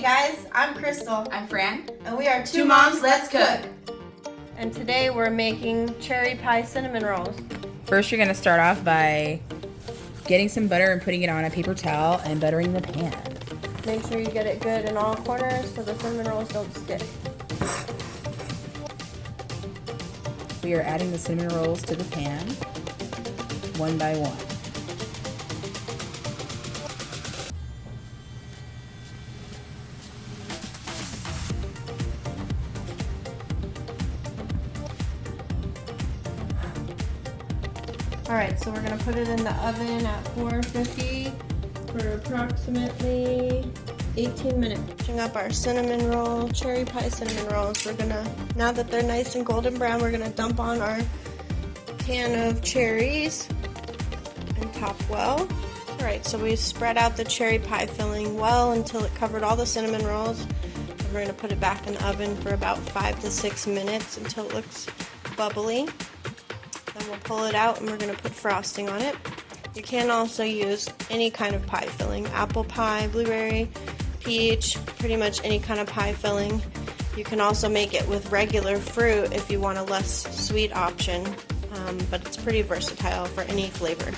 Hey guys, I'm Crystal. I'm Fran. And we are Two Moms, Let's Cook. And today we're making cherry pie cinnamon rolls. First, you're going to start off by getting some butter and putting it on a paper towel and buttering the pan. Make sure you get it good in all corners so the cinnamon rolls don't stick. We are adding the cinnamon rolls to the pan, one by one. Alright, so we're going to put it in the oven at 450 for approximately 18 minutes. Finishing up our cinnamon roll, cherry pie cinnamon rolls. We're going to, now that they're nice and golden brown, we're going to dump on our pan of cherries and top well. Alright, so we spread out the cherry pie filling well until it covered all the cinnamon rolls. And we're going to put it back in the oven for about 5 to 6 minutes until it looks bubbly. Then we'll pull it out and we're going to put frosting on it. You can also use any kind of pie filling, apple pie, blueberry, peach, pretty much any kind of pie filling. You can also make it with regular fruit if you want a less sweet option, but it's pretty versatile for any flavor.